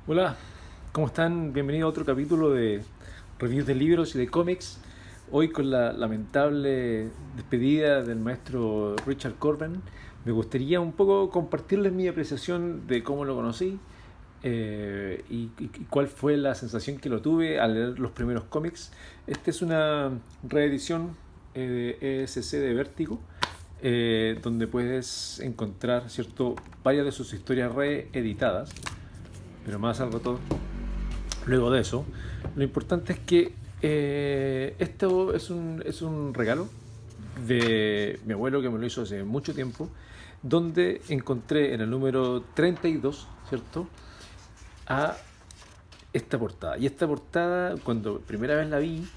Hola, ¿cómo están? Bienvenido a otro capítulo de reviews de libros y de cómics. Hoy con la lamentable despedida del maestro Richard Corben, me gustaría un poco compartirles mi apreciación de cómo lo conocí y cuál fue la sensación que lo tuve al leer los primeros cómics. Esta es una reedición de ESC de Vértigo, donde puedes encontrar, ¿cierto?, varias de sus historias reeditadas, pero más al rato. Luego de eso, lo importante es que esto es un regalo de mi abuelo que me lo hizo hace mucho tiempo, donde encontré en el número 32, ¿cierto?, a esta portada. Y esta portada, cuando primera vez la vi,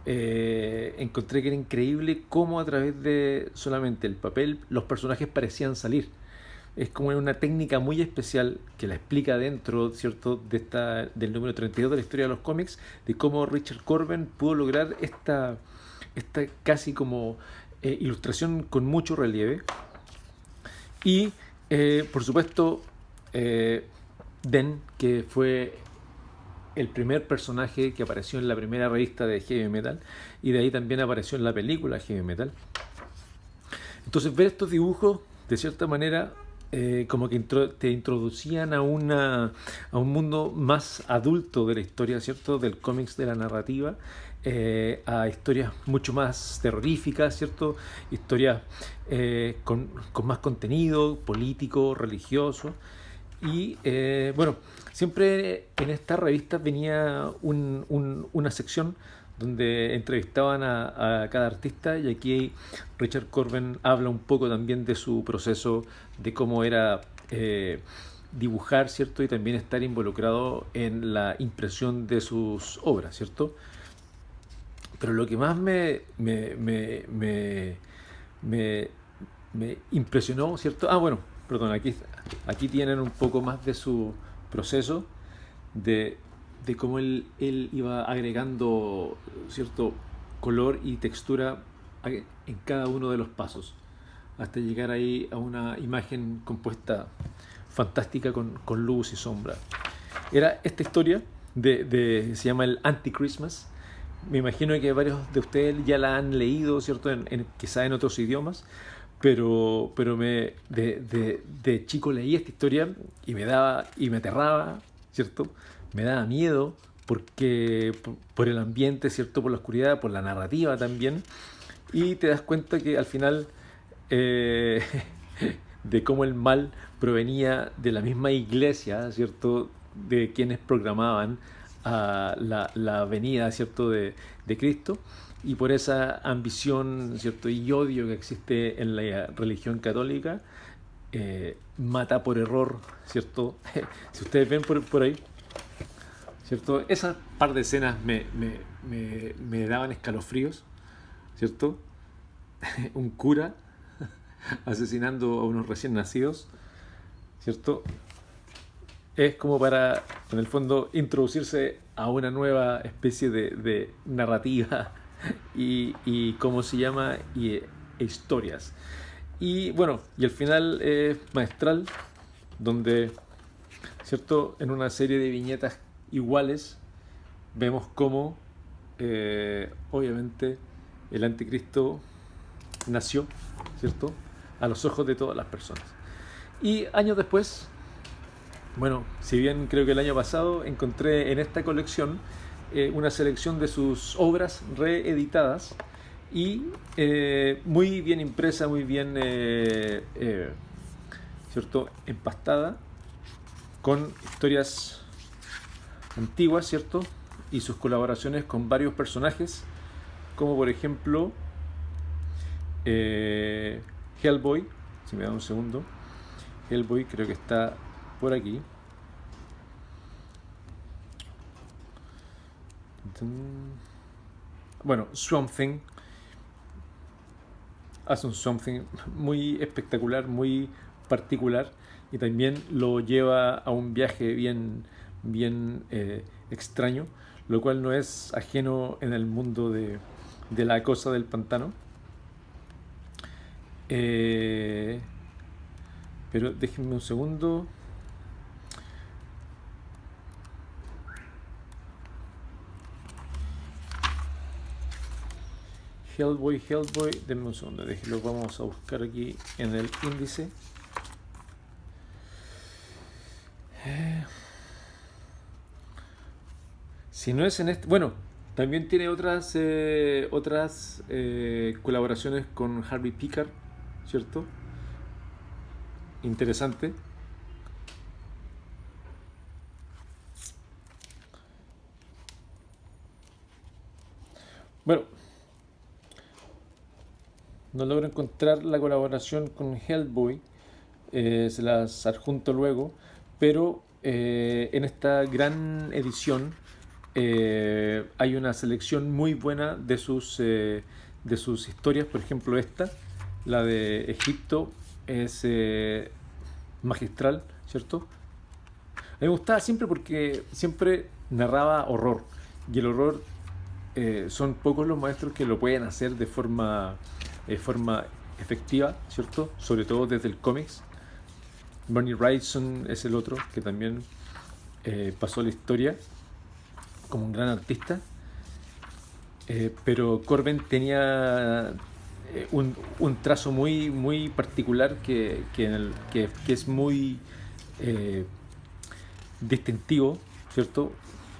encontré que era increíble cómo a través de solamente el papel los personajes parecían salir. Es como una técnica muy especial que la explica dentro, ¿cierto?, del número 32 de la historia de los cómics, de cómo Richard Corben pudo lograr esta casi como ilustración con mucho relieve. Y, por supuesto, eh, Den, que fue el primer personaje que apareció en la primera revista de Heavy Metal, y de ahí también apareció en la película Heavy Metal. Entonces, ver estos dibujos, de cierta manera, como que te introducían a un mundo más adulto de la historia, ¿cierto? Del cómics, de la narrativa, a historias mucho más terroríficas, ¿cierto? Historias con más contenido político, religioso. Y bueno, siempre en estas revistas venía una sección donde entrevistaban a cada artista, y aquí Richard Corben habla un poco también de su proceso, de cómo era dibujar, ¿cierto? Y también estar involucrado en la impresión de sus obras, ¿cierto? Pero lo que más me, me impresionó, ¿cierto? Ah, bueno, perdón, aquí tienen un poco más de su proceso, de, de cómo él iba agregando cierto color y textura en cada uno de los pasos, hasta llegar ahí a una imagen compuesta fantástica con luz y sombra. Era esta historia se llama el Anti-Christmas. Me imagino que varios de ustedes ya la han leído, ¿cierto? Quizá en otros idiomas, pero de chico leí esta historia y me aterraba, ¿cierto? Me daba miedo porque por el ambiente, ¿cierto? Por la oscuridad, por la narrativa también. Y te das cuenta que al final eh, de cómo el mal provenía de la misma iglesia, ¿cierto? De quienes programaban la venida, ¿cierto? De Cristo, y por esa ambición, ¿cierto? Y odio que existe en la religión católica, mata por error, ¿cierto? Si ustedes ven por ahí, ¿cierto? Esas par de escenas me daban escalofríos, ¿cierto? Un cura asesinando a unos recién nacidos, ¿cierto? Es como para, en el fondo, introducirse a una nueva especie de narrativa y cómo se llama, e historias. Y bueno, y el final es maestral, donde, ¿cierto?, en una serie de viñetas iguales vemos cómo, obviamente, el anticristo nació, ¿cierto?, a los ojos de todas las personas. Y años después, bueno, si bien creo que el año pasado encontré en esta colección una selección de sus obras reeditadas y muy bien impresa, muy bien ¿cierto?, empastada, con historias antiguas, ¿cierto? Y sus colaboraciones con varios personajes, como por ejemplo eh, Hellboy, si me da un segundo. Hellboy creo que está por aquí. Bueno, Swamp Thing hace un Swamp Thing muy espectacular, muy particular, y también lo lleva a un viaje bien extraño, lo cual no es ajeno en el mundo de la cosa del pantano. Eh, pero déjenme un segundo. Hellboy, denme un segundo, lo vamos a buscar aquí en el índice. Si no es en este, bueno, también tiene otras colaboraciones con Harvey Pekar, ¿cierto? Interesante. Bueno, no logro encontrar la colaboración con Hellboy, se las adjunto luego, pero en esta gran edición hay una selección muy buena de sus historias. Por ejemplo, esta, la de Egipto, es magistral, ¿cierto? A mí me gustaba siempre porque siempre narraba horror, y el horror son pocos los maestros que lo pueden hacer de forma efectiva, ¿cierto? Sobre todo desde el cómics. Bernie Wrightson es el otro que también pasó a la historia como un gran artista, pero Corben tenía un trazo muy, muy particular que es muy distintivo, ¿cierto?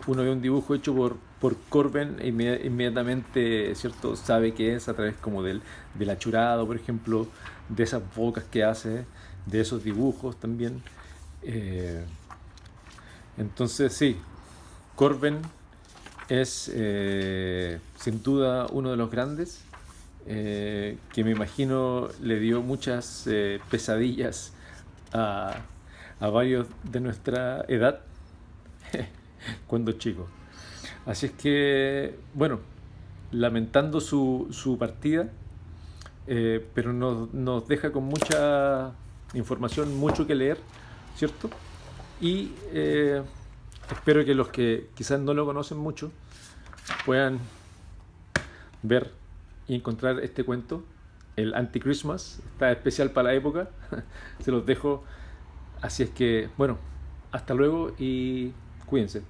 Uno ve un dibujo hecho por Corben e inmediatamente, ¿cierto? Sabe que es a través como del achurado, por ejemplo, de esas bocas que hace, de esos dibujos también. Entonces sí, Corben es sin duda uno de los grandes, que me imagino le dio muchas pesadillas a, a varios de nuestra edad cuando chico. Así es que, bueno, lamentando su partida, pero nos deja con mucha información, mucho que leer, ¿cierto? Y espero que los que quizás no lo conocen mucho puedan ver y encontrar este cuento, el Anti-Christmas, está especial para la época, se los dejo. Así es que, bueno, hasta luego y cuídense.